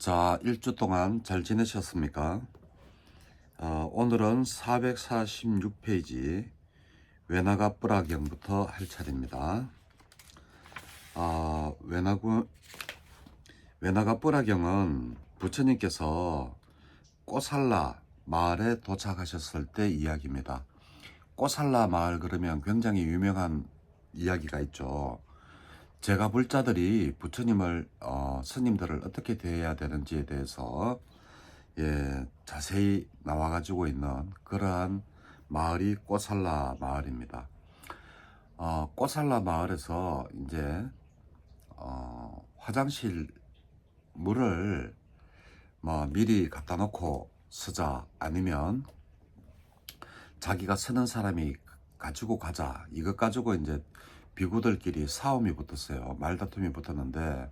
자, 일주 동안 잘 지내셨습니까? 오늘은 446페이지 외나가 뿌라경부터 할 차례입니다. 외나가 뿌라경은 부처님께서 꼬살라 마을에 도착하셨을 때 이야기입니다. 꼬살라 마을 그러면 굉장히 유명한 이야기가 있죠. 제가 불자들이 부처님을 스님들을 어떻게 대해야 되는지에 대해서 자세히 나와 가지고 있는 그러한 마을이 꼬살라 마을입니다. 꼬살라 마을에서 이제 화장실 물을 뭐 미리 갖다 놓고 쓰자, 아니면 자기가 쓰는 사람이 가지고 가자, 이것 가지고 이제 비구들끼리 싸움이 붙었어요. 말다툼이 붙었는데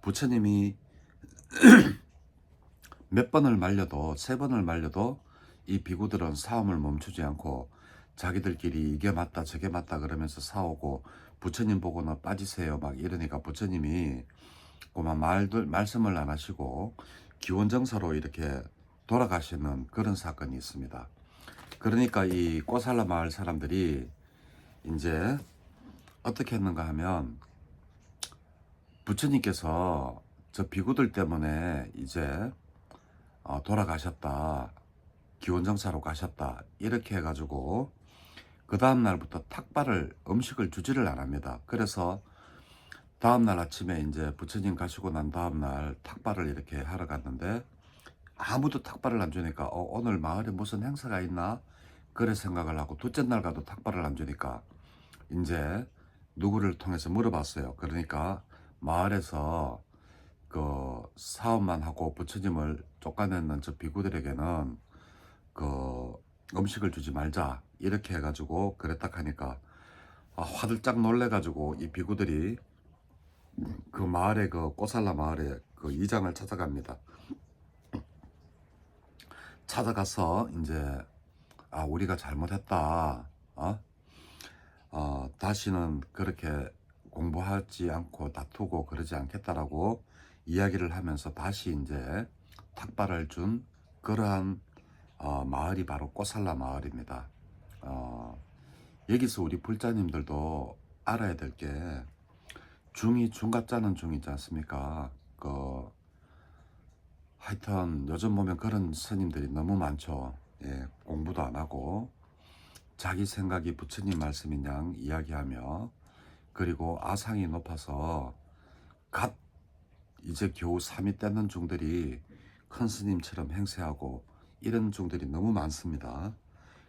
부처님이 몇 번을 말려도, 세 번을 말려도 이 비구들은 싸움을 멈추지 않고 자기들끼리 이게 맞다 저게 맞다 그러면서 싸우고, 부처님 보고는 빠지세요 막 이러니까 부처님이 그만 말씀을 안 하시고 기원정사로 이렇게 돌아가시는 그런 사건이 있습니다. 그러니까 이 꼬살라 마을 사람들이 이제 어떻게 했는가 하면, 부처님께서 저 비구들 때문에 이제 돌아가셨다, 기원정사로 가셨다, 이렇게 해가지고 그 다음날부터 음식을 주지를 않습니다. 그래서 다음날 아침에 이제 부처님 가시고 난 다음날 탁발을 이렇게 하러 갔는데 아무도 탁발을 안 주니까 오늘 마을에 무슨 행사가 있나 그래 생각을 하고, 둘째 날 가도 탁발을 안 주니까 이제 누구를 통해서 물어봤어요. 그러니까 마을에서 그 사업만 하고 부처님을 쫓아내는 저 비구들에게는 그 음식을 주지 말자, 이렇게 해가지고 그랬다 하니까 화들짝 놀래가지고 이 비구들이 그 마을에, 그 꼬살라 마을에 그 이장을 찾아갑니다. 찾아가서 이제 우리가 잘못했다, 다시는 그렇게 공부하지 않고 다투고 그러지 않겠다라고 이야기를 하면서 다시 이제 탁발을 준 그러한 마을이 바로 꼬살라 마을입니다. 여기서 우리 불자님들도 알아야 될 게, 중이 중갑자는 중이지 않습니까? 하여튼 요즘 보면 그런 스님들이 너무 많죠. 공부도 안 하고 자기 생각이 부처님 말씀인 양 이야기하며, 그리고 아상이 높아서 갓 이제 겨우 3이 떼는 중들이 큰 스님처럼 행세하고 이런 중들이 너무 많습니다.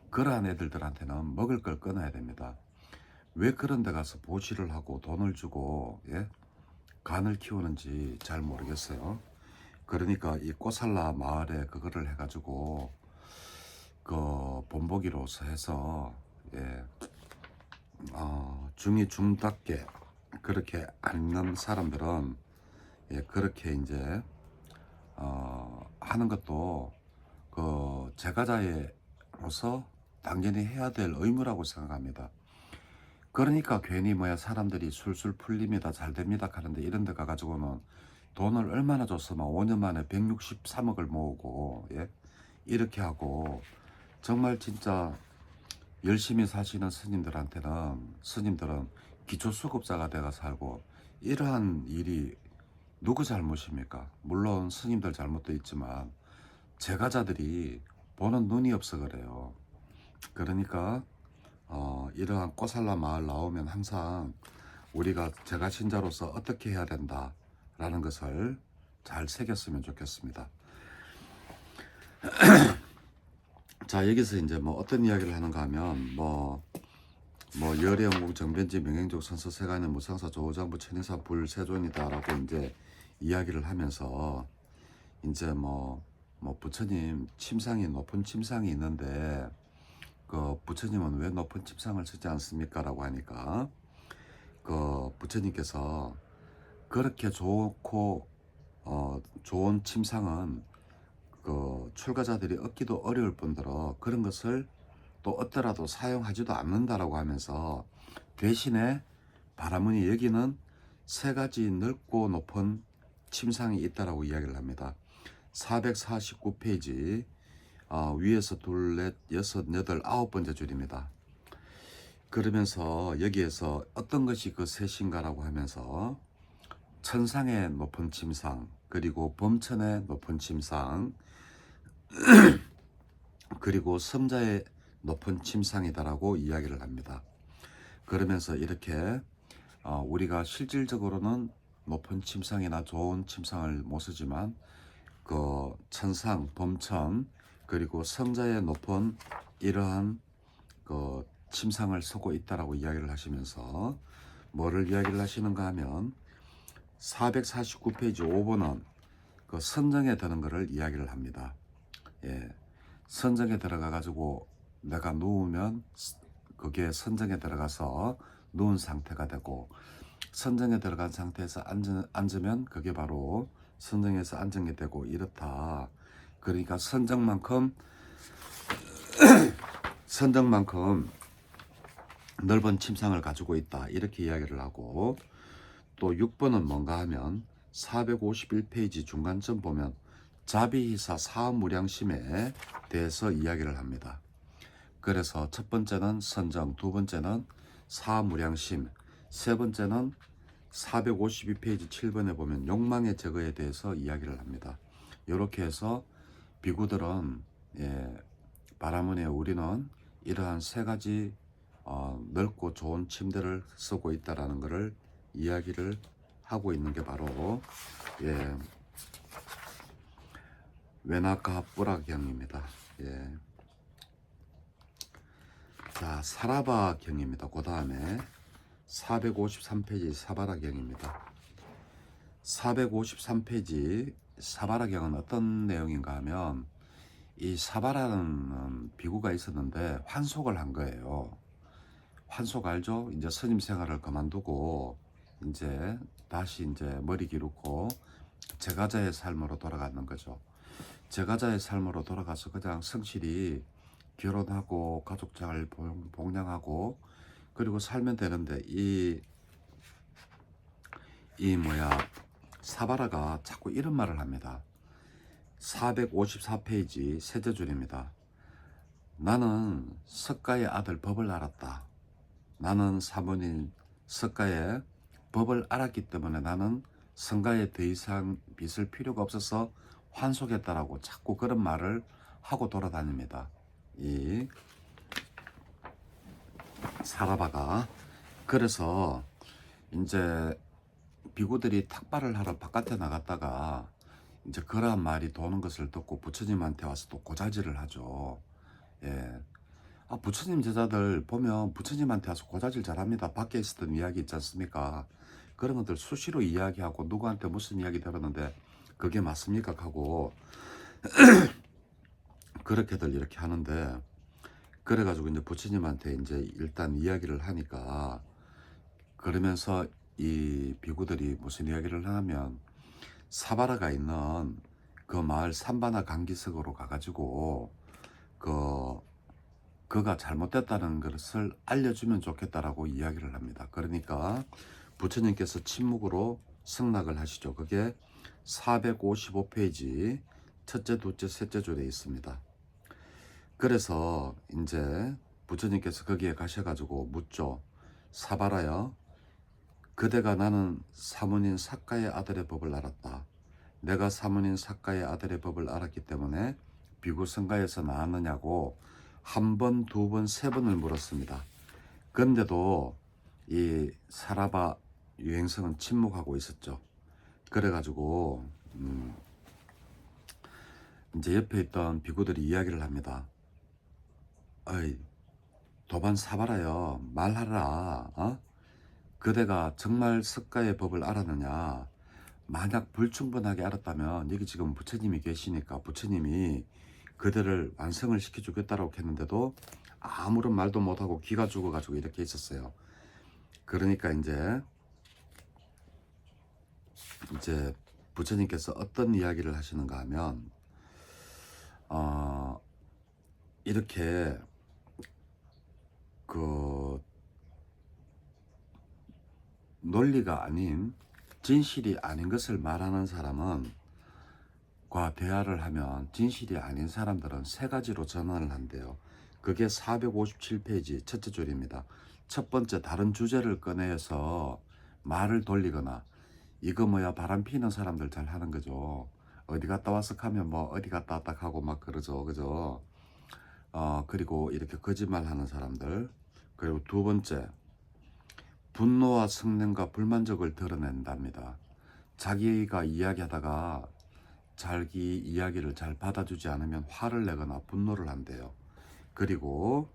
그러한 애들한테는 먹을 걸 끊어야 됩니다. 왜 그런 데 가서 보시를 하고 돈을 주고 간을 키우는지 잘 모르겠어요. 그러니까 이 꼬살라 마을에 그거를 해가지고 그 본보기로서 해서 중이 중답게 그렇게 앉는 사람들은 그렇게 이제 하는 것도 그 제가자로서 당연히 해야 될 의무라고 생각합니다. 그러니까 괜히 사람들이 술술 풀립니다, 잘 됩니다 하는데, 이런 데 가가지고는 돈을 얼마나 줬으면 5년 만에 163억을 모으고 이렇게 하고, 정말 진짜 열심히 사시는 스님들은 기초수급자가 돼가 살고, 이러한 일이 누구 잘못입니까? 물론 스님들 잘못도 있지만 제가자들이 보는 눈이 없어 그래요. 그러니까 이러한 꼬살라 마을 나오면 항상 우리가 제가 신자로서 어떻게 해야 된다라는 것을 잘 새겼으면 좋겠습니다. 자, 여기서 이제 어떤 이야기를 하는가 하면 열애영국 정변지 명행족 선서세간의 무상사 조장부 천인사 불세존이다라고 이제 이야기를 하면서, 이제 부처님 침상이 높은 침상이 있는데 그 부처님은 왜 높은 침상을 쓰지 않습니까? 라고 하니까 그 부처님께서 그렇게 좋고 좋은 침상은 그 출가자들이 얻기도 어려울 뿐더러 그런 것을 또 얻더라도 사용하지도 않는다라고 하면서, 대신에 바라무니 여기는 세 가지 넓고 높은 침상이 있다라고 이야기를 합니다. 449페이지 위에서 둘, 넷, 여섯, 여덟, 아홉 번째 줄입니다. 그러면서 여기에서 어떤 것이 그 셋인가라고 하면서 천상의 높은 침상, 그리고 범천의 높은 침상, 그리고 성자의 높은 침상이다라고 이야기를 합니다. 그러면서 이렇게 우리가 실질적으로는 높은 침상이나 좋은 침상을 못 쓰지만 그 천상, 범천, 그리고 성자의 높은 이러한 그 침상을 쓰고 있다라고 이야기를 하시면서 뭐를 이야기를 하시는가 하면 449페이지 5번은 그 선정에 드는 것을 이야기를 합니다. 예, 선정에 들어가 가지고 내가 누우면 그게 선정에 들어가서 누운 상태가 되고, 선정에 들어간 상태에서 앉으면 그게 바로 선정에서 앉은 게 되고 이렇다. 그러니까 선정만큼 넓은 침상을 가지고 있다, 이렇게 이야기를 하고, 또 6번은 뭔가 하면 451페이지 중간쯤 보면 자비희사 사무량심에 대해서 이야기를 합니다. 그래서 첫 번째는 선정, 두 번째는 사무량심, 세 번째는 452페이지 7번에 보면 욕망의 제거에 대해서 이야기를 합니다. 이렇게 해서 비구들은 바라문에 우리는 이러한 세 가지 넓고 좋은 침대를 쓰고 있다라는 것을 이야기를 하고 있는 게 바로 외나카 뿌라경입니다. 자, 사라바경입니다. 그 다음에 453페이지 사바라경입니다. 453페이지 사바라경은 어떤 내용인가 하면, 이 사바라는 비구가 있었는데 환속을 한 거예요. 환속 알죠? 이제 스님 생활을 그만두고 이제 다시 이제 머리 기르고 제가자의 삶으로 돌아가는 거죠. 제가자의 삶으로 돌아가서 그냥 성실히 결혼하고 가족 잘 봉양하고 그리고 살면 되는데, 사바라가 자꾸 이런 말을 합니다. 454페이지 셋째 줄입니다. 나는 석가의 아들 법을 알았다. 나는 사모님 석가의 법을 알았기 때문에 나는 성가에 더 이상 빚을 필요가 없어서 환속했다라고 자꾸 그런 말을 하고 돌아다닙니다. 이 사라바가. 그래서 이제 비구들이 탁발을 하러 바깥에 나갔다가 이제 그러한 말이 도는 것을 듣고 부처님한테 와서 또 고자질을 하죠. 부처님 제자들 보면 부처님한테 와서 고자질 잘합니다. 밖에 있었던 이야기 있지 않습니까? 그런 것들 수시로 이야기하고 누구한테 무슨 이야기 들었는데 그게 맞습니까? 하고 그렇게들 이렇게 하는데, 그래가지고 이제 부처님한테 이제 일단 이야기를 하니까, 그러면서 이 비구들이 무슨 이야기를 하면 사바라가 있는 그 마을 산바나 강기석으로 가가지고 그가 잘못됐다는 것을 알려주면 좋겠다라고 이야기를 합니다. 그러니까 부처님께서 침묵으로 승낙을 하시죠. 그게 455페이지 첫째, 둘째, 셋째 줄에 있습니다. 그래서 이제 부처님께서 거기에 가셔가지고 묻죠. 사바라여, 그대가 나는 사문인 사카의 아들의 법을 알았다. 내가 사문인 사카의 아들의 법을 알았기 때문에 비구성가에서 나왔느냐고 한 번, 두 번, 세 번을 물었습니다. 그런데도 이 사라바 유행성은 침묵하고 있었죠. 그래가지고 이제 옆에 있던 비구들이 이야기를 합니다. 어이, 도반 사바라여, 말하라. 그대가 정말 석가의 법을 알았느냐? 만약 불충분하게 알았다면 여기 지금 부처님이 계시니까 부처님이 그대를 완성을 시켜주겠다라고 했는데도 아무런 말도 못하고 귀가 죽어가지고 이렇게 있었어요. 그러니까 이제 부처님께서 어떤 이야기를 하시는가 하면 이렇게 그 논리가 아닌 진실이 아닌 것을 말하는 사람은 과 대화를 하면 진실이 아닌 사람들은 세 가지로 전환을 한대요. 그게 457페이지 첫째 줄입니다. 첫 번째, 다른 주제를 꺼내서 말을 돌리거나, 이거 뭐야 바람 피는 사람들 잘 하는 거죠. 어디 갔다 왔어 하면 뭐 어디 갔다 왔다 하고 막 그러죠, 그죠? 그리고 이렇게 거짓말 하는 사람들. 그리고 두 번째, 분노와 성능과 불만족을 드러낸답니다. 자기가 이야기하다가 자기 이야기를 잘 받아주지 않으면 화를 내거나 분노를 한대요. 그리고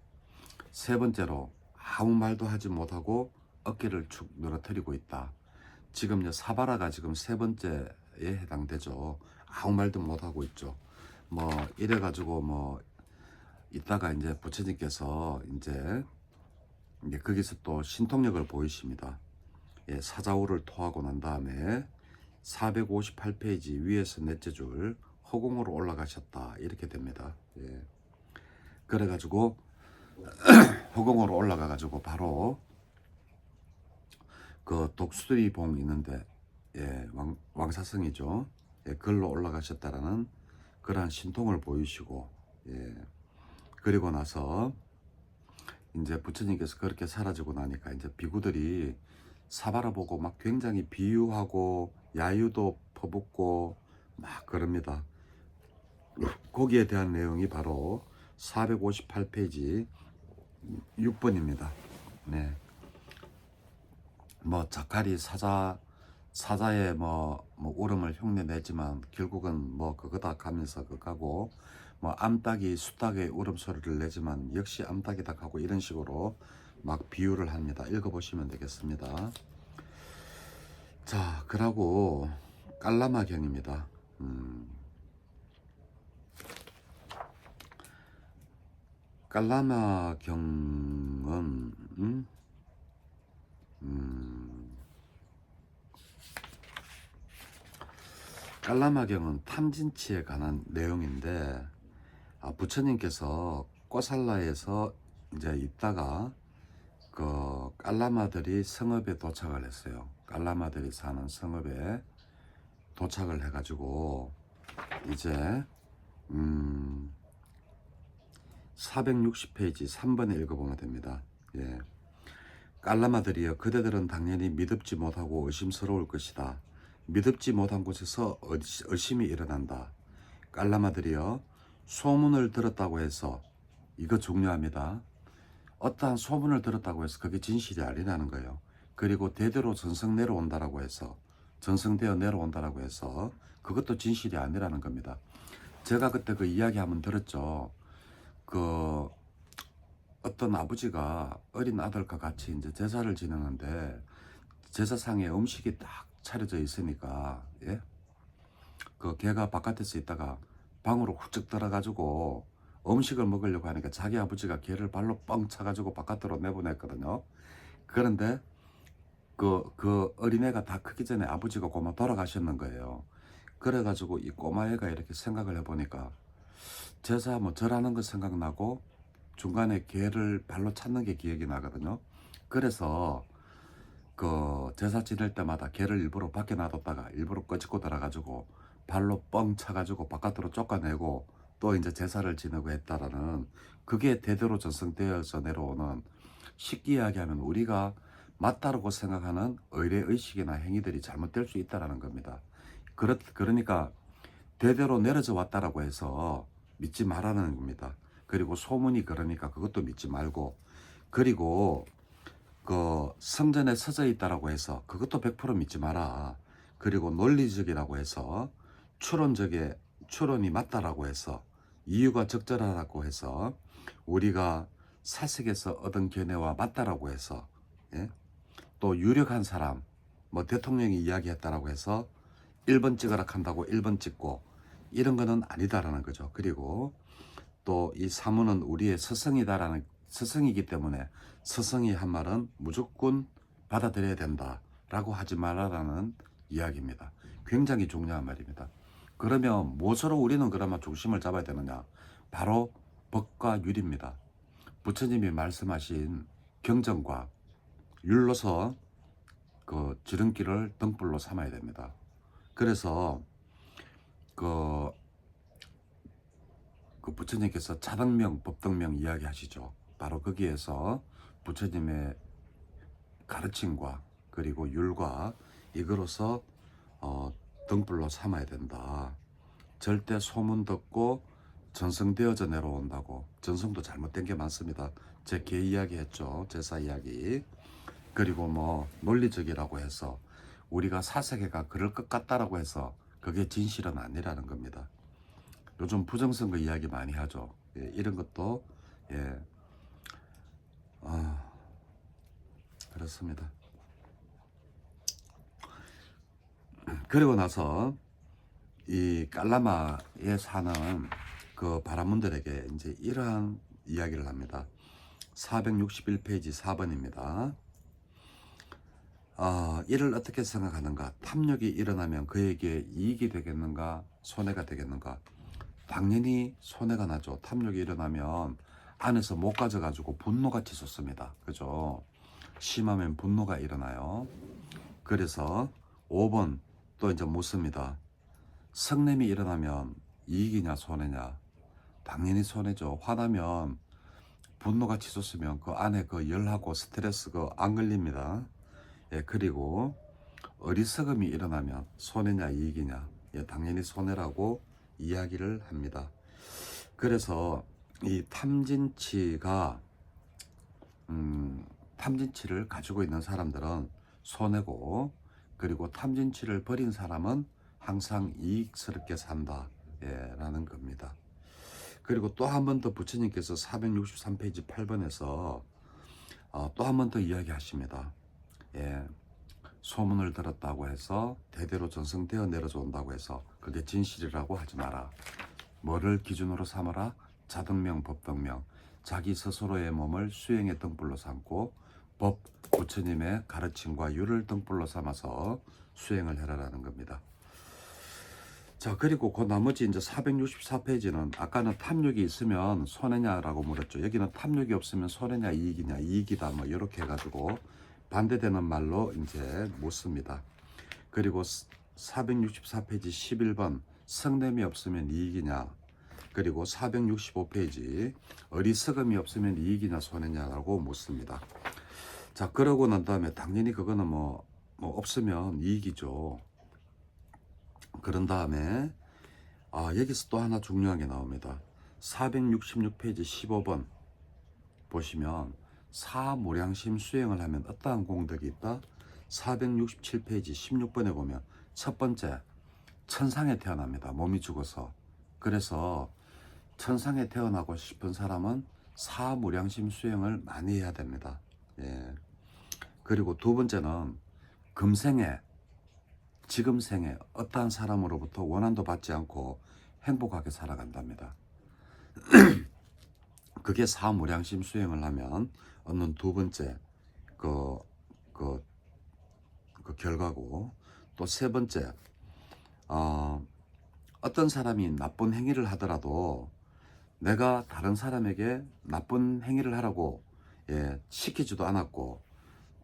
세 번째로, 아무 말도 하지 못하고 어깨를 축 늘어뜨리고 있다. 지금 사바라가 지금 세 번째에 해당되죠. 아무 말도 못하고 있죠. 뭐 이래가지고 뭐 이따가 이제 부처님께서 이제 거기서 또 신통력을 보이십니다. 예, 사자우를 토하고 난 다음에 458페이지 위에서 넷째 줄, 허공으로 올라가셨다 이렇게 됩니다. 예. 그래가지고 허공으로 올라가가지고 바로 그 독수리봉 있는데, 예, 왕사성이죠. 예, 글로 올라가셨다라는 그러한 신통을 보이시고, 예. 그리고 나서 이제 부처님께서 그렇게 사라지고 나니까 이제 비구들이 사바라 보고 막 굉장히 비유하고 야유도 퍼붓고 막 그럽니다. 거기에 대한 내용이 바로 458페이지 6번입니다. 네. 뭐 자칼이 사자의 뭐 울음을 흉내 내지만 결국은 뭐 그거다 가면서 그거고, 뭐 암탉이 수탉의 울음소리를 내지만 역시 암탉이다 하고 이런 식으로 막 비유를 합니다. 읽어보시면 되겠습니다. 자, 그러고 깔라마경입니다. 깔라마경은 깔라마경은 탐진치에 관한 내용인데, 부처님께서 꼬살라에서 이제 있다가 그 깔라마들이 성읍에 도착을 했어요. 깔라마들이 사는 성읍에 도착을 해가지고 이제 460페이지 3번에 읽어보면 됩니다. 예. 깔라마들이여, 그대들은 당연히 믿음지 못하고 의심스러울 것이다. 믿음지 못한 곳에서 의심이 일어난다. 깔라마들이여, 소문을 들었다고 해서, 이거 중요합니다. 어떠한 소문을 들었다고 해서 그게 진실이 아니라는 거예요. 그리고 대대로 전승 내려온다라고 해서, 전승되어 내려온다라고 해서 그것도 진실이 아니라는 겁니다. 제가 그때 그 이야기 한번 들었죠. 그 어떤 아버지가 어린 아들과 같이 이제 제사를 지내는데 제사상에 음식이 딱 차려져 있으니까, 예? 그 걔가 바깥에서 있다가 방으로 훌쩍 들어가지고 음식을 먹으려고 하니까 자기 아버지가 걔를 발로 뻥 차가지고 바깥으로 내보냈거든요. 그런데 그 어린애가 다 크기 전에 아버지가 고마 돌아가셨는 거예요. 그래가지고 이 꼬마애가 이렇게 생각을 해보니까 제사 뭐 절하는 거 생각나고 중간에 개를 발로 찾는 게 기억이 나거든요. 그래서 그 제사 지낼 때마다 개를 일부러 밖에 놔뒀다가 일부러 꺼집고 들어가지고 발로 뻥 차가지고 바깥으로 쫓아내고 또 이제 제사를 지내고 했다라는, 그게 대대로 전승되어서 내려오는, 쉽게 이야기하면 우리가 맞다라고 생각하는 의례의식이나 행위들이 잘못될 수 있다라는 겁니다. 그러니까 대대로 내려져 왔다라고 해서 믿지 말라는 겁니다. 그리고 소문이 그러니까 그것도 믿지 말고, 그리고 그 성전에 서져 있다라고 해서 그것도 100% 믿지 마라. 그리고 논리적이라고 해서 추론이 맞다라고 해서 이유가 적절하다고 해서 우리가 사색에서 얻은 견해와 맞다라고 해서, 예? 또 유력한 사람 뭐 대통령이 이야기했다라고 해서 1번 찍으라 한다고 1번 찍고 이런 거는 아니다라는 거죠. 그리고 또 이 사문은 우리의 스승이다라는, 스승이기 때문에 스승이 한 말은 무조건 받아들여야 된다라고 하지 말라라는 이야기입니다. 굉장히 중요한 말입니다. 그러면 무엇으로 우리는 그러면 중심을 잡아야 되느냐? 바로 법과 율입니다. 부처님이 말씀하신 경전과 율로서 그 지름길을 등불로 삼아야 됩니다. 그래서 그 부처님께서 자등명, 법등명 이야기하시죠. 바로 거기에서 부처님의 가르침과 그리고 율과 이거로서 등불로 삼아야 된다. 절대 소문 듣고 전성되어져 내려온다고. 전성도 잘못된 게 많습니다. 제 개 이야기 했죠. 제사 이야기. 그리고 뭐 논리적이라고 해서 우리가 사세계가 그럴 것 같다라고 해서 그게 진실은 아니라는 겁니다. 요즘 부정선거 이야기 많이 하죠. 예, 이런 것도 예, 그렇습니다. 그리고 나서 이 깔라마에 사는 그 바라문들에게 이제 이러한 이야기를 합니다. 461페이지 4번입니다. 이를 어떻게 생각하는가? 탐욕이 일어나면 그에게 이익이 되겠는가? 손해가 되겠는가? 당연히 손해가 나죠. 탐욕이 일어나면 안에서 못 가져가지고 분노가 치솟습니다. 그죠? 심하면 분노가 일어나요. 그래서 5번 또 이제 묻습니다. 성냄이 일어나면 이익이냐 손해냐? 당연히 손해죠. 화나면 분노가 치솟으면 그 안에 그 열하고 스트레스 그 안 걸립니다. 예, 그리고 어리석음이 일어나면 손해냐 이익이냐? 예, 당연히 손해라고 이야기를 합니다. 그래서 이 탐진치가 탐진치를 가지고 있는 사람들은 손해고, 그리고 탐진치를 버린 사람은 항상 이익스럽게 산다 라는 겁니다. 그리고 또 한 번 더 부처님께서 463페이지 8번에서 또 한 번 더 이야기하십니다. 예, 소문을 들었다고 해서 대대로 전승되어 내려져 온다고 해서 그게 진실이라고 하지 마라. 뭐를 기준으로 삼아라? 자등명, 법등명. 자기 스스로의 몸을 수행의 등불로 삼고 법, 부처님의 가르침과 율을 등불로 삼아서 수행을 해라라는 겁니다. 자, 그리고 그 나머지 이제 464페이지는 아까는 탐욕이 있으면 손해냐라고 물었죠. 여기는 탐욕이 없으면 손해냐 이익이냐, 이익이다 뭐 이렇게 해가지고 반대되는 말로 이제 묻습니다. 그리고 464페이지 11번 성냄이 없으면 이익이냐, 그리고 465페이지 어리석음이 없으면 이익이냐 손해냐라고 묻습니다. 자, 그러고 난 다음에 당연히 그거는 뭐 없으면 이익이죠. 그런 다음에 여기서 또 하나 중요한 게 나옵니다. 466페이지 15번 보시면 사무량심 수행을 하면 어떠한 공덕이 있다? 467페이지 16번에 보면 첫 번째, 천상에 태어납니다. 몸이 죽어서. 그래서 천상에 태어나고 싶은 사람은 사무량심 수행을 많이 해야 됩니다. 예. 그리고 두 번째는 금생에, 지금 생에 어떠한 사람으로부터 원한도 받지 않고 행복하게 살아간답니다. 그게 사무량심 수행을 하면 얻는 두 번째 그 결과고, 또 세 번째 어떤 사람이 나쁜 행위를 하더라도 내가 다른 사람에게 나쁜 행위를 하라고 시키지도 않았고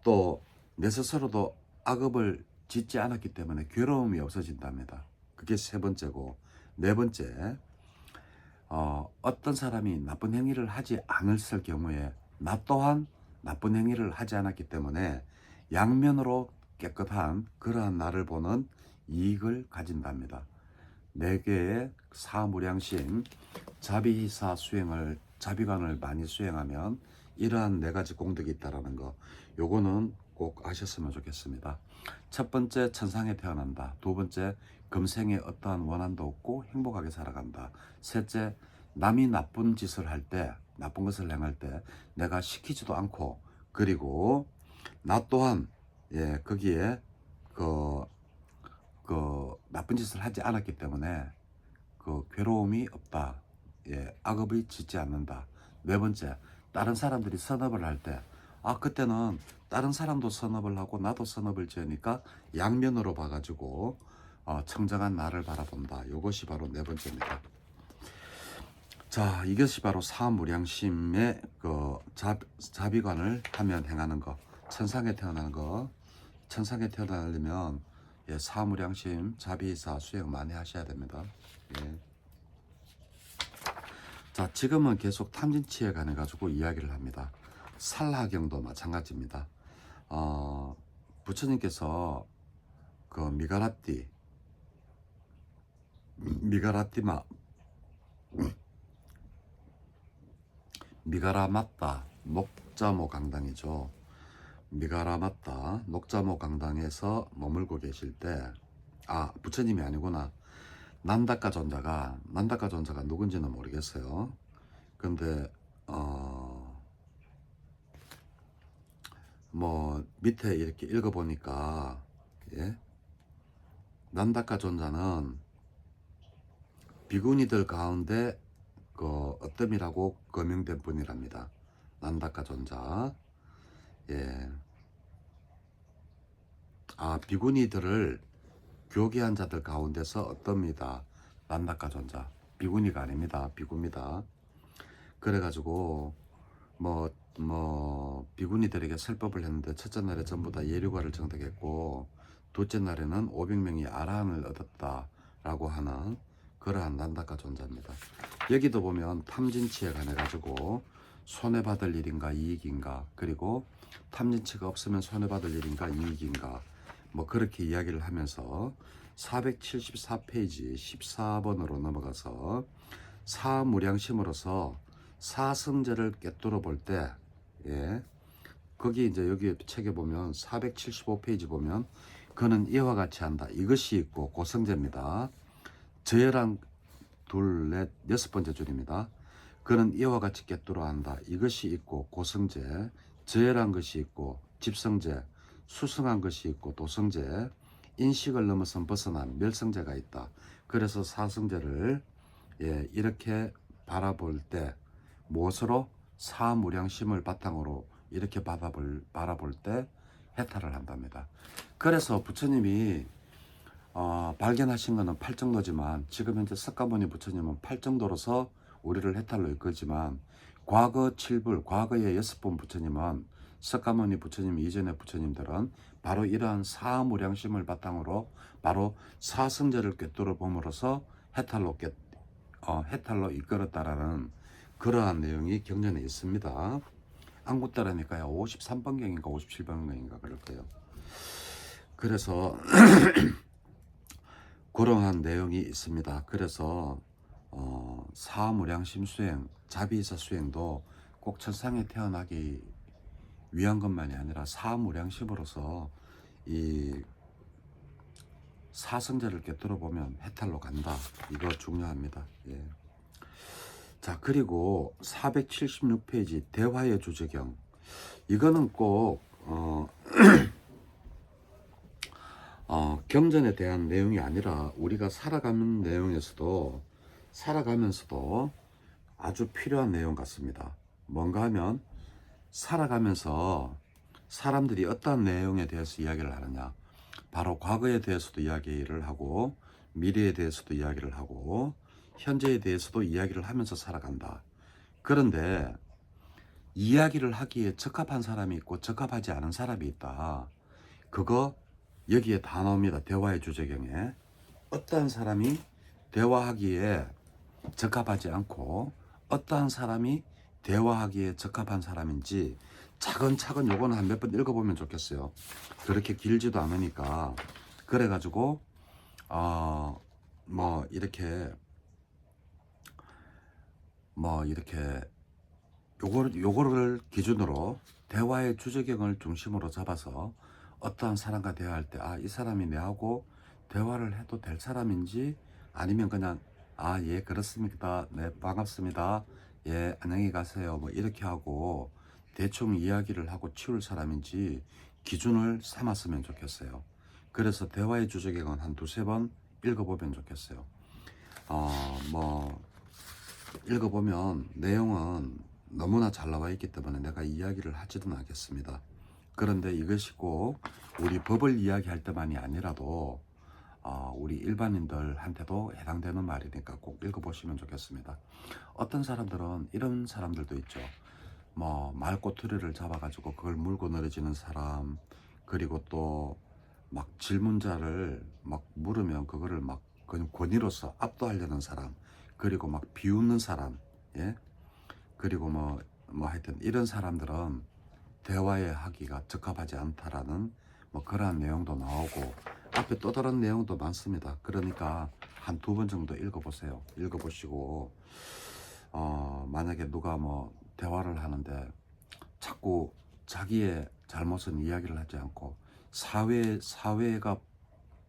또 내 스스로도 악업을 짓지 않았기 때문에 괴로움이 없어진답니다. 그게 세 번째고, 네 번째 어떤 사람이 나쁜 행위를 하지 않았을 경우에 나 또한 나쁜 행위를 하지 않았기 때문에 양면으로 깨끗한 그러한 나를 보는 이익을 가진답니다. 네 개의 사무량심 자비희사 수행을, 자비관을 많이 수행하면 이러한 네 가지 공덕이 있다라는 거, 요거는 꼭 아셨으면 좋겠습니다. 첫 번째, 천상에 태어난다. 두 번째, 금생에 어떠한 원한도 없고 행복하게 살아간다. 셋째, 남이 나쁜 짓을 할 때, 나쁜 것을 행할 때 내가 시키지도 않고, 그리고 나 또한 거기에 그 나쁜 짓을 하지 않았기 때문에 그 괴로움이 없다. 악업이 짓지 않는다. 네 번째, 다른 사람들이 선업을 할 때 그때는 다른 사람도 선업을 하고 나도 선업을 지으니까 양면으로 봐가지고 청정한 나를 바라본다. 이것이 바로 네 번째입니다. 자, 이것이 바로 사무량심의 그 자비관을 하면 행하는 거, 천상에 태어나는 거, 천상에 태어나려면 예, 사무량심, 자비이사 수행 많이 하셔야 됩니다. 예. 자, 지금은 계속 탐진치에 관해 가지고 이야기를 합니다. 살하경도 마찬가지입니다. 부처님께서 그 미가라마따 녹자모 강당이죠. 미가라마따 녹자모 강당에서 머물고 계실 때, 부처님이 아니구나. 난다카 존자가 누군지는 모르겠어요. 근데 뭐 밑에 이렇게 읽어보니까 예? 난다카 존자는 비구니들 가운데 그 어뜸이라고 거명된 분이랍니다. 난다카 존자. 예. 비구니들을 교계한 자들 가운데서 어떻습니다. 난다카 존자. 비구니가 아닙니다. 비구입니다. 그래가지고 비구니들에게 설법을 했는데 첫째 날에 전부 다 예류가를 정득했고 둘째 날에는 500명이 아라한을 얻었다라고 하는 그러한 난다카 존자입니다. 여기도 보면 탐진치에 관해 가지고 손해받을 일인가 이익인가, 그리고 탐진치가 없으면 손해받을 일인가 이익인가, 뭐 그렇게 이야기를 하면서 474페이지 14번으로 넘어가서 사무량심으로서 사성제를 꿰뚫어 볼 때, 예, 거기 이제 여기 책에 보면 475페이지 보면 그는 이와 같이 한다. 이것이 있고 고성제입니다. 저해랑 둘, 넷, 여섯 번째 줄입니다. 그는 이와 같이 꿰뚫어 한다. 이것이 있고 고성제, 저해란 것이 있고 집성제, 수성한 것이 있고 도성제, 인식을 넘어선 벗어난 멸성제가 있다. 그래서 사성제를 예, 이렇게 바라볼 때 무엇으로? 사무량심을 바탕으로 이렇게 바라볼 때 해탈을 한답니다. 그래서 부처님이 발견하신 것은 팔정도지만 지금 현재 석가모니 부처님은 팔정도로서 우리를 해탈로 이끌지만 과거 7불, 과거의 6번 부처님은 석가모니 부처님 이전의 부처님들은 바로 이러한 사무량심을 바탕으로 바로 사성제를 꿰뚫어 봄으로써 해탈로 이끌었다라는 그러한 내용이 경전에 있습니다. 안구따라니까요. 53번경인가 57번경인가 그럴 거예요. 그래서 그러한 내용이 있습니다. 그래서 사무량심 수행, 자비이사 수행도 꼭 천상에 태어나기 위한 것만이 아니라 사무량심으로서 이 사성제를 꿰뚫어 보면 해탈로 간다. 이거 중요합니다. 예. 자, 그리고 476페이지 대화의 주제경. 이거는 꼭 경전에 대한 내용이 아니라 우리가 살아가는 내용에서도 살아가면서도 아주 필요한 내용 같습니다. 뭔가 하면 살아가면서 사람들이 어떤 내용에 대해서 이야기를 하느냐, 바로 과거에 대해서도 이야기를 하고 미래에 대해서도 이야기를 하고 현재에 대해서도 이야기를 하면서 살아간다. 그런데 이야기를 하기에 적합한 사람이 있고 적합하지 않은 사람이 있다. 그거 여기에 다 나옵니다. 대화의 주제경에 어떠한 사람이 대화하기에 적합하지 않고 어떠한 사람이 대화하기에 적합한 사람인지 차근차근 요거는 한 몇 번 읽어보면 좋겠어요. 그렇게 길지도 않으니까. 그래가지고 이렇게 요거를 기준으로 대화의 주제경을 중심으로 잡아서 어떠한 사람과 대화할 때 이 사람이 내하고 대화를 해도 될 사람인지, 아니면 그냥 예 그렇습니다, 네 반갑습니다, 예 안녕히 가세요, 뭐 이렇게 하고 대충 이야기를 하고 치울 사람인지 기준을 삼았으면 좋겠어요. 그래서 대화의 주제경은 한 두세 번 읽어보면 좋겠어요. 읽어보면 내용은 너무나 잘 나와 있기 때문에 내가 이야기를 하지는 않겠습니다. 그런데 이것이 꼭 우리 법을 이야기할 때만이 아니라도 우리 일반인들한테도 해당되는 말이니까 꼭 읽어보시면 좋겠습니다. 어떤 사람들은 이런 사람들도 있죠. 말꼬투리를 잡아가지고 그걸 물고 늘어지는 사람, 그리고 또 막 질문자를 막 물으면 그거를 막 그냥 권위로서 압도하려는 사람, 그리고 막 비웃는 사람, 예, 그리고 뭐 하여튼 이런 사람들은 대화에 하기가 적합하지 않다라는 뭐 그러한 내용도 나오고, 앞에 또 다른 내용도 많습니다. 그러니까 한 두 번 정도 읽어보세요. 읽어보시고 만약에 누가 뭐 대화를 하는데 자꾸 자기의 잘못은 이야기를 하지 않고 사회가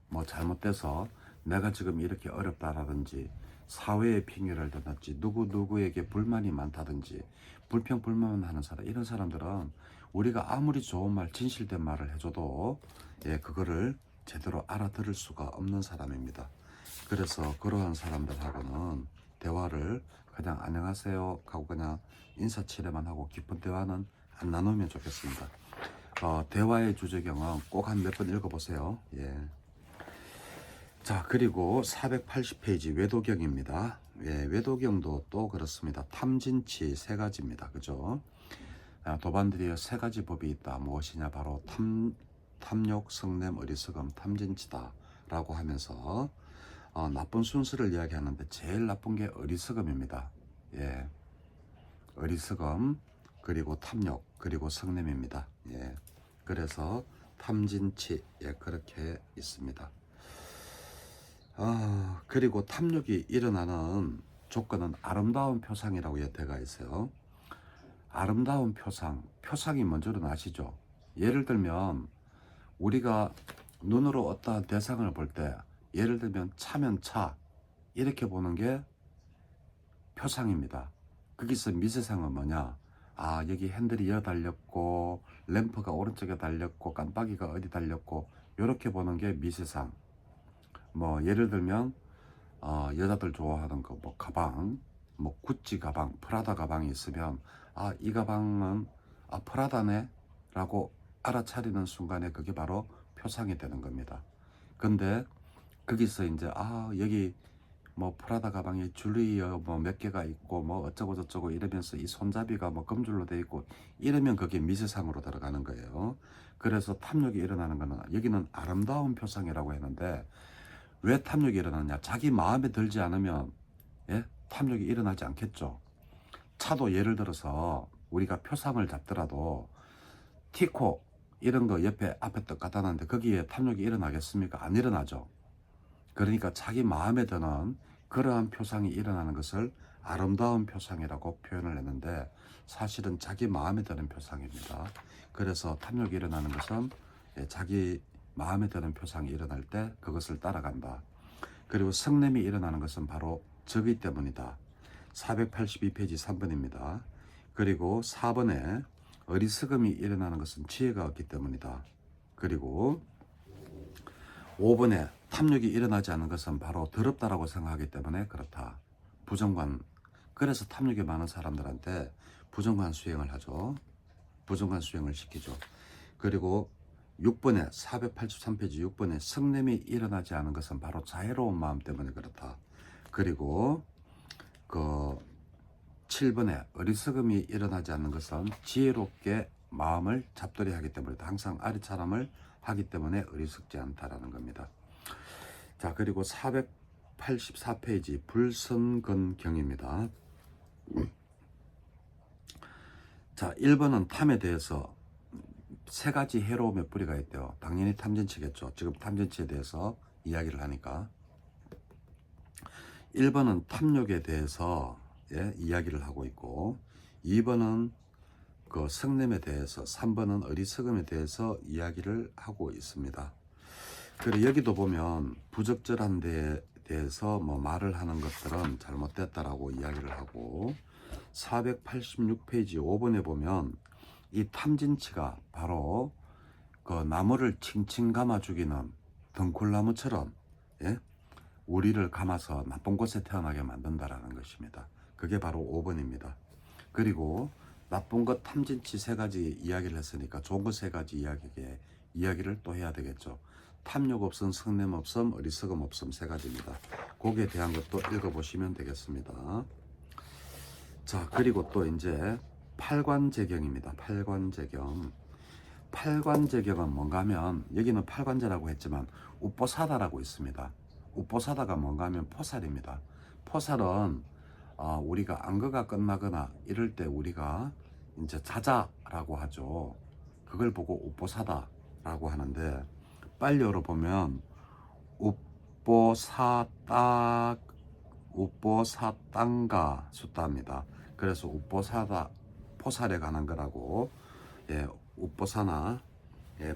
뭐 잘못돼서 내가 지금 이렇게 어렵다라든지 사회의 핑계를 대든지 누구에게 불만이 많다든지 불평불만하는 사람, 이런 사람들은 우리가 아무리 좋은 말, 진실된 말을 해줘도 그거를 제대로 알아들을 수가 없는 사람입니다. 그래서 그러한 사람들하고는 대화를 그냥 안녕하세요 하고 그냥 인사치레만 하고 깊은 대화는 안 나누면 좋겠습니다. 대화의 주제경은 꼭 한 몇 번 읽어보세요. 예. 자, 그리고 480페이지 외도경입니다. 예, 외도경도 또 그렇습니다. 탐진치 세 가지입니다. 그죠? 도반들이여 세 가지 법이 있다. 무엇이냐? 바로 탐욕, 성냄, 어리석음, 탐진치다 라고 하면서 나쁜 순서를 이야기하는데 제일 나쁜 게 어리석음입니다. 예, 어리석음, 그리고 탐욕, 그리고 성냄입니다. 예, 그래서 탐진치, 예, 그렇게 있습니다. 그리고 탐욕이 일어나는 조건은 아름다운 표상이라고 예태가 있어요. 아름다운 표상이 뭔지는 아시죠? 예를 들면 우리가 눈으로 어떠한 대상을 볼 때, 예를 들면 차면 차 이렇게 보는 게 표상입니다. 거기서 미세상은 뭐냐? 여기 핸들이 여 달렸고 램프가 오른쪽에 달렸고 깜빡이가 어디 달렸고, 이렇게 보는 게 미세상. 뭐 예를 들면 여자들 좋아하는 거 뭐 가방, 뭐 구찌 가방, 프라다 가방이 있으면 이 가방은 프라다네 라고 알아차리는 순간에 그게 바로 표상이 되는 겁니다. 근데 거기서 이제 여기 뭐 프라다 가방에 줄리어 뭐 몇 개가 있고 뭐 어쩌고 저쩌고 이러면서 이 손잡이가 뭐 금줄로 돼 있고 이러면 그게 미세상으로 들어가는 거예요. 그래서 탐욕이 일어나는 거는, 여기는 아름다운 표상이라고 했는데 왜 탐욕이 일어나냐? 자기 마음에 들지 않으면 탐욕이 일어나지 않겠죠. 차도 예를 들어서 우리가 표상을 잡더라도 티코 이런 거 앞에 떡 갖다 놨는데 거기에 탐욕이 일어나겠습니까? 안 일어나죠. 그러니까 자기 마음에 드는 그러한 표상이 일어나는 것을 아름다운 표상이라고 표현을 했는데 사실은 자기 마음에 드는 표상입니다. 그래서 탐욕이 일어나는 것은 자기 마음에 드는 표상이 일어날 때 그것을 따라간다. 그리고 성냄이 일어나는 것은 바로 적의 때문이다. 482페이지 3번입니다. 그리고 4번에 어리석음이 일어나는 것은 지혜가 없기 때문이다. 그리고 5번에 탐욕이 일어나지 않는 것은 바로 더럽다라고 생각하기 때문에 그렇다. 부정관. 그래서 탐욕이 많은 사람들한테 부정관 수행을 하죠. 부정관 수행을 시키죠. 그리고 6번에 483페이지 6번에 성냄이 일어나지 않은 것은 바로 자애로운 마음 때문에 그렇다. 그리고 7번에 어리석음이 일어나지 않는 것은 지혜롭게 마음을 잡들이 하기 때문에, 항상 아리차람을 하기 때문에 어리석지 않다라는 겁니다. 자, 그리고 484페이지 불선근경입니다. 자, 1번은 탐에 대해서 세 가지 해로움의 뿌리가 있대요. 당연히 탐진치겠죠. 지금 탐진치에 대해서 이야기를 하니까. 1번은 탐욕에 대해서 이야기를 하고 있고, 2번은 그 성냄에 대해서, 3번은 어리석음에 대해서 이야기를 하고 있습니다. 그리고 여기도 보면 부적절한 데에 대해서 뭐 말을 하는 것들은 잘못됐다라고 이야기를 하고, 486페이지 5번에 보면 이 탐진치가 바로 그 나무를 칭칭 감아 죽이는 덩굴나무처럼 우리를 감아서 나쁜 곳에 태어나게 만든다라는 것입니다. 그게 바로 5번입니다. 그리고 나쁜 것 탐진치 세 가지 이야기를 했으니까 좋은 것 세 가지 이야기를 또 해야 되겠죠. 탐욕 없음, 성냄 없음, 어리석음 없음 세 가지입니다. 거기에 대한 것도 읽어보시면 되겠습니다. 자, 그리고 또 이제 팔관제경입니다. 팔관제경. 팔관제경은 뭔가 하면 여기는 팔관제라고 했지만 우뽀사다라고 있습니다. 우뽀사다가 뭔가 하면 포살입니다. 포살은 우리가 안거가 끝나거나 이럴 때 우리가 이제 자자라고 하죠. 그걸 보고 우뽀사다라고 하는데 빨리어로 보면 우뽀사따 우뽀사땅가 숫다입니다. 그래서 우뽀사다 포살에 관한 거라고 우뽀사나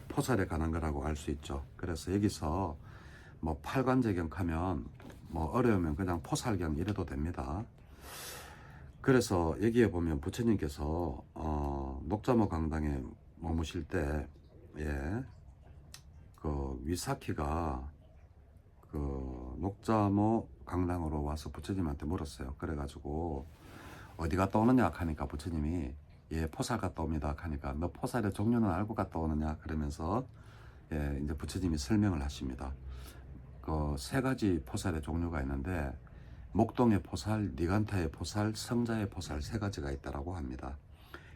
포살에 관한 거라고 알 수 있죠. 그래서 여기서 뭐 팔관제경 하면 뭐 어려우면 그냥 포살경 이래도 됩니다. 그래서 여기에 보면 부처님께서 녹자모 강당에 머무실 때 그 위사키가 그 녹자모 강당으로 와서 부처님한테 물었어요. 그래가지고 어디 갔다 오느냐 하니까 부처님이 포살 갔다 옵니다 하니까 너 포살의 종류는 알고 갔다 오느냐 그러면서 이제 부처님이 설명을 하십니다. 그 세 가지 포살의 종류가 있는데 목동의 포살, 니간타의 포살, 성자의 포살 세 가지가 있다라고 합니다.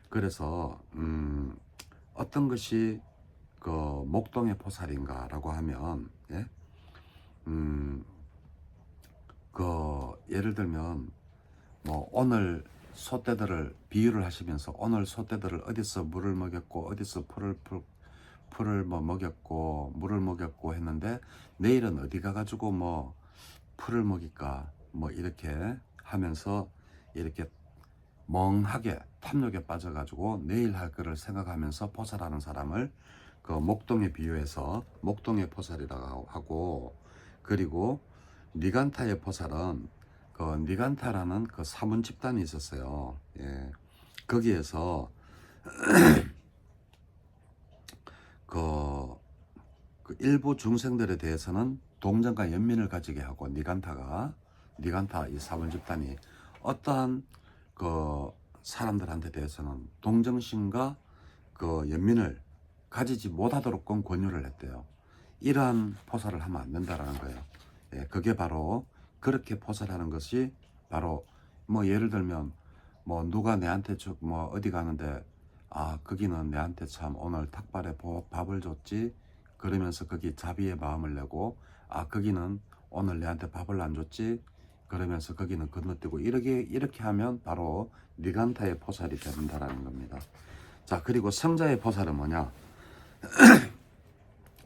그래서 어떤 것이 그 목동의 포살인가라고 하면 그 예를 들면 뭐 오늘 소떼들을 비유를 하시면서 오늘 소떼들을 어디서 물을 먹였고 어디서 풀을 뭐 먹였고 물을 먹였고 했는데 내일은 어디 가가지고 뭐 풀을 먹일까 뭐 이렇게 하면서 이렇게 멍하게 탐욕에 빠져가지고 내일 할 거를 생각하면서 포살하는 사람을 그 목동에 비유해서 목동의 포살이라고 하고, 그리고 니간타의 포살은 그 니간타라는 그 사문 집단이 있었어요. 거기에서 그 일부 중생들에 대해서는 동정과 연민을 가지게 하고 니간타 이 사문 집단이 어떠한 그 사람들한테 대해서는 동정심과 그 연민을 가지지 못하도록 권유를 했대요. 이러한 포살을 하면 안 된다라는 거예요. 그게 바로 그렇게 포살하는 것이 바로 뭐 예를 들면 뭐 누가 내한테 뭐 어디 가는데 거기는 내한테 참 오늘 탁발에 밥을 줬지 그러면서 거기 자비의 마음을 내고 거기는 오늘 내한테 밥을 안 줬지 그러면서 거기는 건너뛰고 이렇게 하면 바로 니간타의 포살이 된다라는 겁니다. 자, 그리고 성자의 포살은 뭐냐?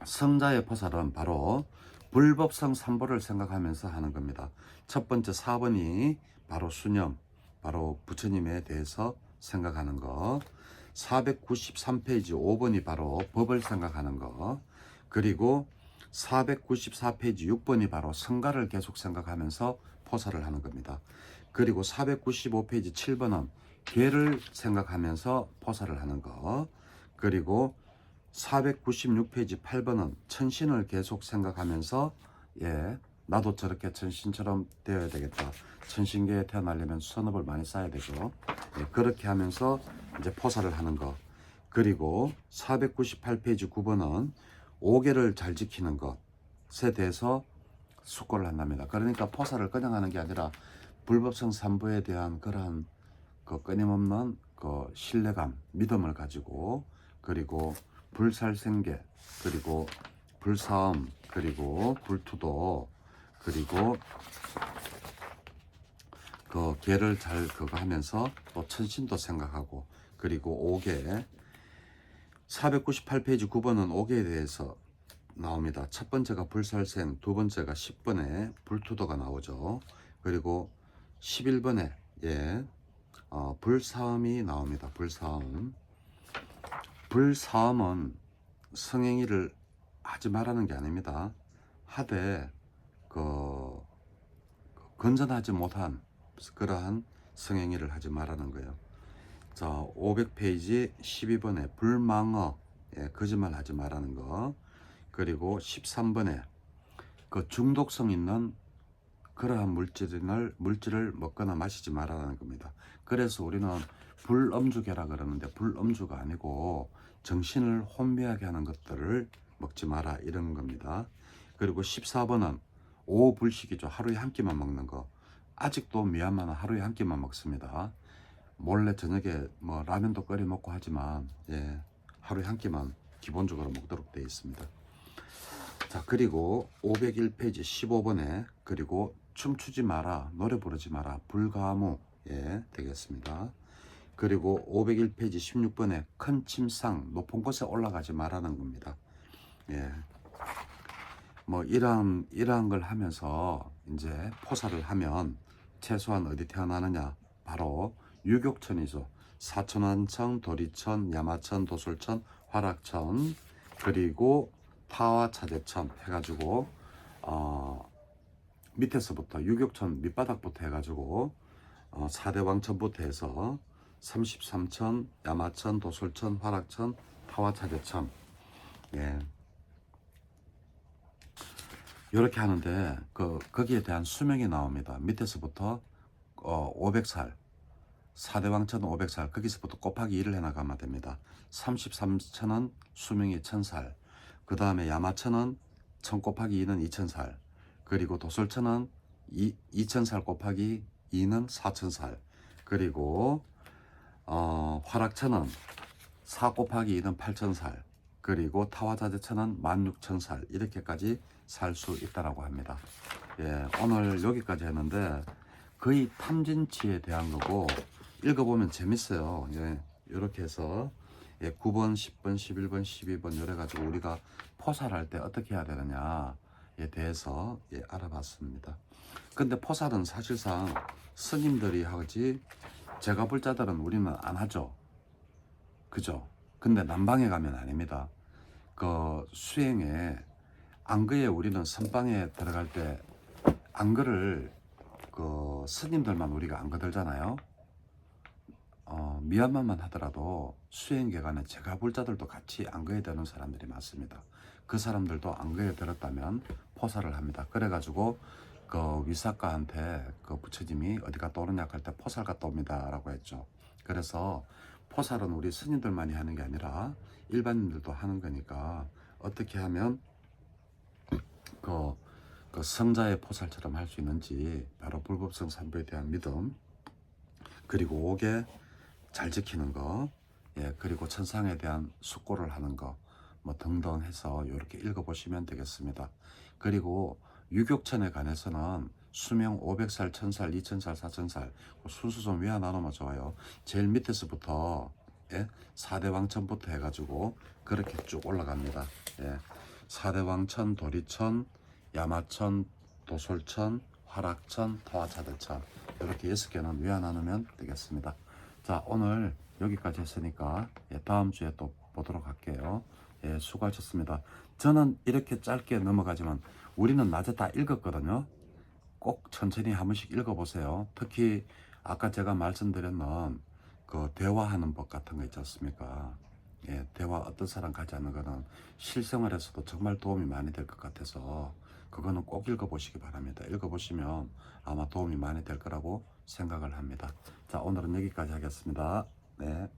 성자의 포살은 바로 불법성 삼보를 생각하면서 하는 겁니다. 첫 번째 4번이 바로 수념, 바로 부처님에 대해서 생각하는 거. 493페이지 5번이 바로 법을 생각하는 거. 그리고 494페이지 6번이 바로 성가를 계속 생각하면서 포살을 하는 겁니다. 그리고 495페이지 7번은 괴를 생각하면서 포살을 하는 거. 그리고 496페이지 8번은 천신을 계속 생각하면서 나도 저렇게 천신처럼 되어야 되겠다. 천신계에 태어나려면 선업을 많이 쌓아야 되죠. 그렇게 하면서 이제 포살을 하는 거. 그리고 498페이지 9번은 5계를 잘 지키는 것에 대해서 숙고를 한답니다. 그러니까 포살을 그냥 하는 게 아니라 불법성 삼보에 대한 그러한 그 끊임없는 그 신뢰감, 믿음을 가지고, 그리고 불살생계, 그리고 불사음, 그리고 불투도, 그리고 그 계를 잘 그거 하면서 또 천신도 생각하고, 그리고 5계 498페이지 9번은 5계에 대해서 나옵니다. 첫 번째가 불살생, 두 번째가 10번에 불투도가 나오죠. 그리고 11번에 불사음이 나옵니다. 불사음은 성행위를 하지 말라는 게 아닙니다. 하되 건전하지 못한 그러한 성행위를 하지 말라는 거예요. 자, 500페이지 12번에 불망어, 거짓말 하지 말라는 거. 그리고 13번에 그 중독성 있는 그러한 물질을 먹거나 마시지 말라는 겁니다. 그래서 우리는 불엄주계라 그러는데 불엄주가 아니고 정신을 혼미하게 하는 것들을 먹지 마라 이런 겁니다. 그리고 14번은 오불식이죠. 하루에 한 끼만 먹는 거. 아직도 미얀마는 하루에 한 끼만 먹습니다. 몰래 저녁에 뭐 라면도 끓여 먹고 하지만 하루에 한 끼만 기본적으로 먹도록 되어 있습니다. 자, 그리고 501페이지 15번에 그리고 춤추지 마라, 노래 부르지 마라, 불가무 되겠습니다. 그리고 501페이지 16번에 큰 침상, 높은 곳에 올라가지 말라는 겁니다. 뭐 이러한 걸 하면서 이제 포사를 하면 최소한 어디 태어나느냐, 바로 유격천이죠. 사천왕천, 도리천, 야마천, 도솔천, 화락천, 그리고 타와 차제천 해가지고 밑에서부터 유격천 밑바닥부터 해가지고 4대 왕천부터 해서 33천, 야마천, 도솔천, 화락천, 타와 차제천 이렇게 하는데 거기에 대한 수명이 나옵니다. 밑에서부터 500살 4대 왕천은 500살 거기서부터 곱하기 2를 해나가면 됩니다. 33천은 수명이 1000살, 그 다음에 야마천은 1000 곱하기 2는 2000살, 그리고 도솔천은 2000살 곱하기 2는 4000살, 그리고 화락천은 4 곱하기 2는 8000살, 그리고 타와자재천은 16,000살 이렇게까지 살 수 있다라고 합니다. 오늘 여기까지 했는데 거의 탐진치에 대한 거고 읽어보면 재밌어요. 이렇게 해서 9번, 10번, 11번, 12번 이래 가지고 우리가 포살을 할 때 어떻게 해야 되느냐에 대해서 알아봤습니다. 근데 포살은 사실상 스님들이 하지 제가 볼 자들은 우리는 안 하죠. 그죠? 근데 남방에 가면 아닙니다. 그 수행에 안거에 우리는 선방에 들어갈 때 안거를 그 스님들만 우리가 안거 들잖아요. 미얀마만 하더라도 수행 기간에 제가 볼 자들도 같이 안거에 드는 사람들이 많습니다. 그 사람들도 안거에 들었다면 포살을 합니다. 그래가지고 그 위사카한테 그 부처님이 어디 갔다 오느냐 할 때 포살 갔다 옵니다 라고 했죠. 그래서 포살은 우리 스님들만이 하는 게 아니라 일반인들도 하는 거니까 어떻게 하면 그 성자의 포살처럼 할 수 있는지 바로 불법성 삼부에 대한 믿음, 그리고 5개 잘 지키는 거, 그리고 천상에 대한 숙고를 하는 거, 뭐 등등 해서 이렇게 읽어보시면 되겠습니다. 그리고 유격천에 관해서는 수명 500살, 1000살, 2000살, 4000살 순수 좀 외워 나누면 좋아요. 제일 밑에서부터 4대 왕천부터 해가지고 그렇게 쭉 올라갑니다. 4대 왕천, 도리천, 야마천, 도솔천, 화락천, 타와차대천 이렇게 6개는 외워 나누면 되겠습니다. 자, 오늘 여기까지 했으니까 다음 주에 또 보도록 할게요. 수고하셨습니다. 저는 이렇게 짧게 넘어가지만 우리는 낮에 다 읽었거든요. 꼭 천천히 한 번씩 읽어보세요. 특히 아까 제가 말씀드렸는 그 대화하는 법 같은 거 있지 않습니까? 대화 어떤 사람 가지 않는 거는 실생활에서도 정말 도움이 많이 될 것 같아서 그거는 꼭 읽어보시기 바랍니다. 읽어보시면 아마 도움이 많이 될 거라고 생각을 합니다. 자, 오늘은 여기까지 하겠습니다. 네.